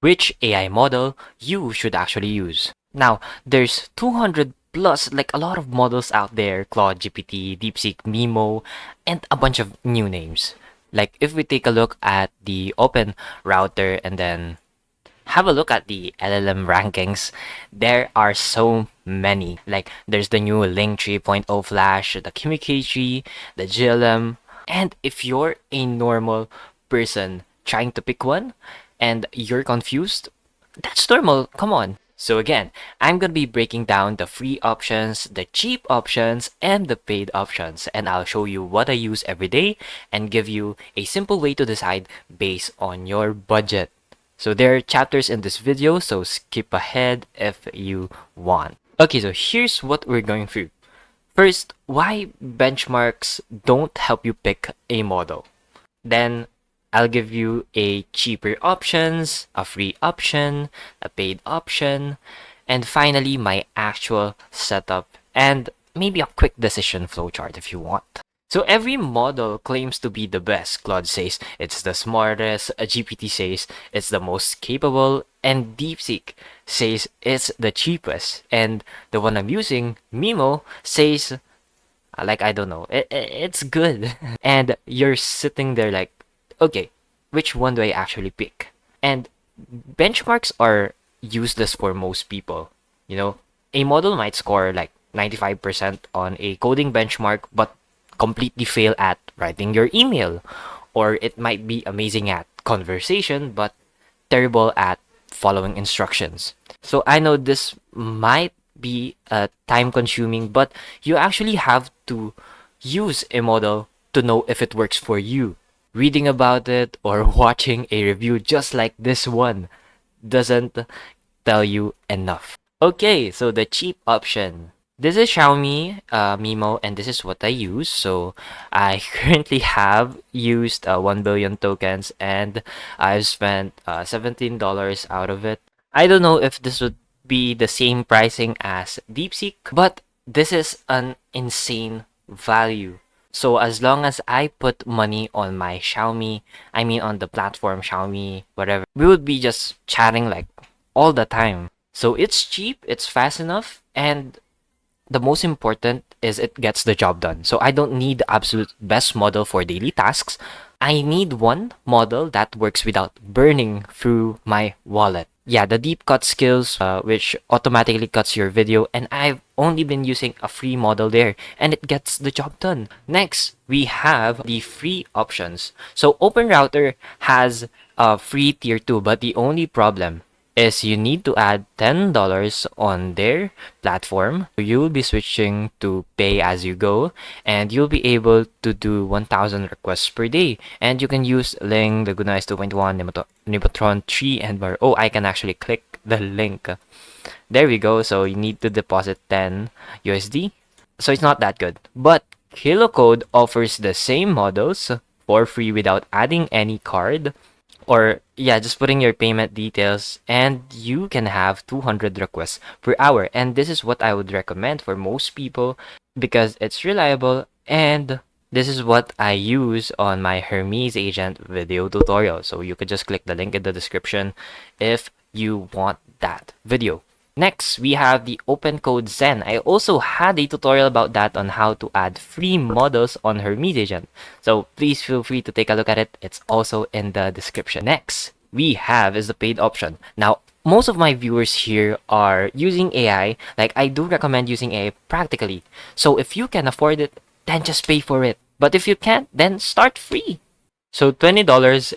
which AI model you should actually use. Now, there's 200 plus, like a lot of models out there: Claude, GPT, DeepSeek, MiMo, and a bunch of new names. Like if we take a look at the OpenRouter and then have a look at the LLM rankings, there are so many. Like there's the new Link 3.0 Flash, the Kilocode, the GLM. And if you're a normal person trying to pick one and you're confused, that's normal. Come on. So again, I'm gonna be breaking down the free options, the cheap options, and the paid options, and I'll show you what I use every day and give you a simple way to decide based on your budget. So there are chapters in this video, so skip ahead if you want. Okay, so here's what we're going through. First, why benchmarks don't help you pick a model. Then I'll give you a cheaper options, a free option, a paid option, and finally my actual setup and maybe a quick decision flowchart if you want. So every model claims to be the best. Claude says it's the smartest, GPT says it's the most capable, and DeepSeek says it's the cheapest. And the one I'm using, MiMo, says, like, I don't know, it's good. And you're sitting there like, okay, which one do I actually pick? And benchmarks are useless for most people. You know, a model might score like 95% on a coding benchmark, but completely fail at writing your email. Or it might be amazing at conversation, but terrible at following instructions. So I know this might be time consuming, but you actually have to use a model to know if it works for you. Reading about it or watching a review just like this one doesn't tell you enough. Okay, so the cheap option. This is Xiaomi MiMo, and this is what I use. So I currently have used 1 billion tokens, and I've spent $17 out of it. I don't know if this would be the same pricing as DeepSeek, but this is an insane value. So as long as I put money on my Xiaomi, I mean on the platform Xiaomi, whatever, we would be just chatting like all the time. So it's cheap, it's fast enough, and the most important is it gets the job done. So I don't need the absolute best model for daily tasks. I need one model that works without burning through my wallet. Yeah, the deep cut skills, which automatically cuts your video, and I've only been using a free model there, and it gets the job done. Next, we have the free options. So OpenRouter has a free tier 2, but the only problem is you need to add $10 on their platform. You will be switching to pay as you go, and you'll be able to do 1,000 requests per day. And you can use Ling, Laguna S 2.1, Nimbotron 3, and more. Oh, I can actually click the link. There we go. So you need to deposit 10 USD. So it's not that good. But Kilocode offers the same models for free without adding any card. Or yeah, just putting your payment details, and you can have 200 requests per hour. And this is what I would recommend for most people because it's reliable, and this is what I use on my Hermes agent video tutorial. So you could just click the link in the description if you want that video. Next, we have the OpenCode Zen. I also had a tutorial about that on how to add free models on Hermes Agent. So please feel free to take a look at it. It's also in the description. Next, we have is the paid option. Now, most of my viewers here are using AI. Like, I do recommend using AI practically. So if you can afford it, then just pay for it. But if you can't, then start free. So $20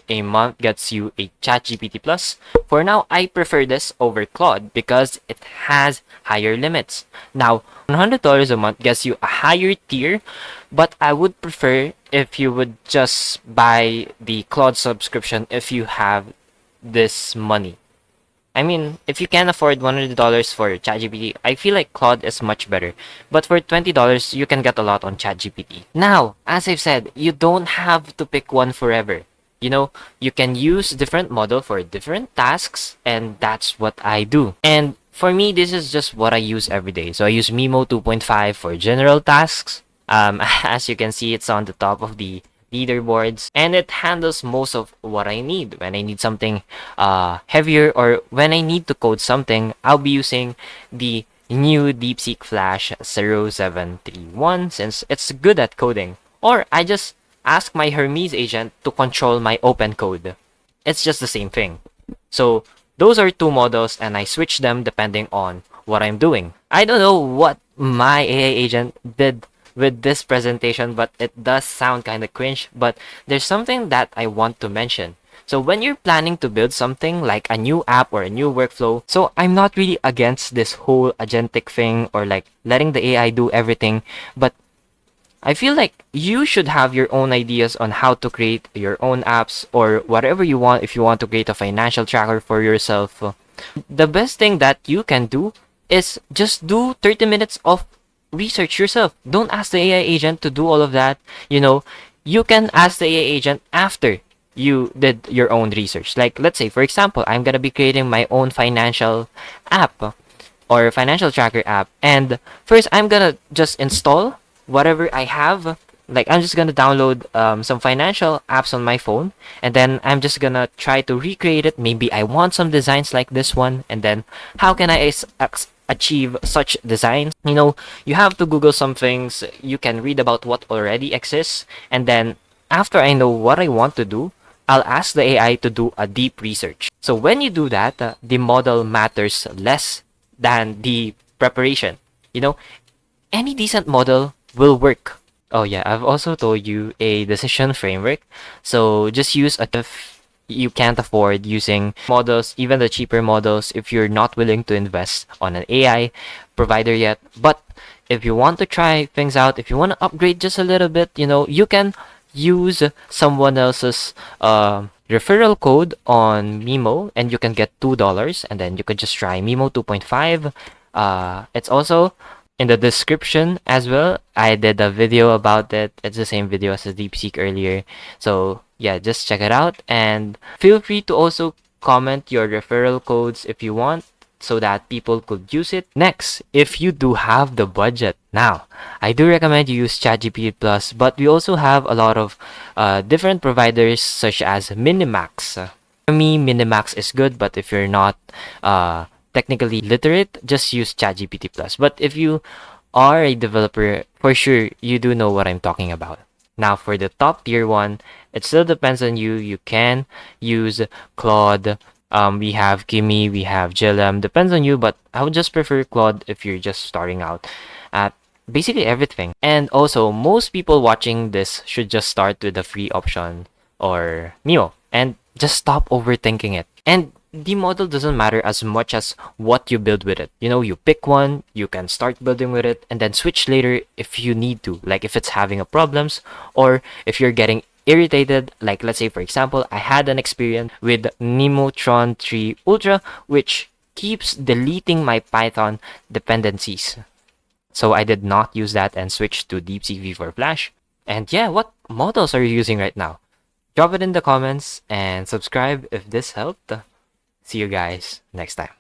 a month gets you a ChatGPT Plus. For now, I prefer this over Claude because it has higher limits. Now, $100 a month gets you a higher tier, but I would prefer if you would just buy the Claude subscription if you have this money. I mean, if you can afford $100 for ChatGPT, I feel like Claude is much better. But for $20, you can get a lot on ChatGPT. Now, as I've said, you don't have to pick one forever. You know, you can use different model for different tasks, and that's what I do. And for me, this is just what I use every day. So I use MiMo 2.5 for general tasks. As you can see, it's on the top of the leaderboards, and it handles most of what I need. When I need something heavier, or when I need to code something, I'll be using the new DeepSeek Flash 0731 since it's good at coding. Or I just ask my Hermes agent to control my OpenCode. It's just the same thing. So those are two models, and I switch them depending on what I'm doing. I don't know what my AI agent did with this presentation, but it does sound kind of cringe. But there's something that I want to mention. So when you're planning to build something like a new app or a new workflow, so I'm not really against this whole agentic thing or like letting the AI do everything, but I feel like you should have your own ideas on how to create your own apps or whatever you want. If you want to create a financial tracker for yourself, the best thing that you can do is just do 30 minutes of research yourself. Don't ask the AI agent to do all of that. You can ask the AI agent after you did your own research. Like, let's say, for example, I'm going to be creating my own financial app or financial tracker app. And first, I'm going to just install whatever I have. Like, I'm just gonna download some financial apps on my phone, and then I'm just gonna try to recreate it. Maybe I want some designs like this one, and then how can I achieve such designs? You have to Google some things. You can read about what already exists, and then after I know what I want to do, I'll ask the AI to do a deep research. So when you do that, the model matters less than the preparation. Any decent model will work. Oh yeah, I've also told you a decision framework. So just use a if you can't afford using models, even the cheaper models, if you're not willing to invest on an AI provider yet. But if you want to try things out, if you want to upgrade just a little bit, you can use someone else's referral code on MiMo, and you can get $2, and then you could just try MiMo 2.5. It's also in the description as well. I did a video about it. It's the same video as the DeepSeek earlier. So yeah, just check it out, and feel free to also comment your referral codes if you want, so that people could use it. Next, if you do have the budget, now I do recommend you use ChatGPT Plus, but we also have a lot of different providers such as Minimax. For me, Minimax is good, but if you're not technically literate, just use ChatGPT Plus. But if you are a developer, for sure you do know what I'm talking about. Now for the top tier one, it still depends on you. You can use Claude. We have Kimi, we have Jilem. Depends on you, but I would just prefer Claude if you're just starting out at basically everything. And also, most people watching this should just start with the free option or MiMo and just stop overthinking it. And the model doesn't matter as much as what you build with it. You pick one, you can start building with it, and then switch later if you need to, like if it's having a problems, or if you're getting irritated. Like, let's say for example, I had an experience with Nemotron 3 Ultra, which keeps deleting my Python dependencies. So I did not use that and switched to DeepSeek V4 Flash. And yeah, what models are you using right now? Drop it in the comments and subscribe if this helped. See you guys next time.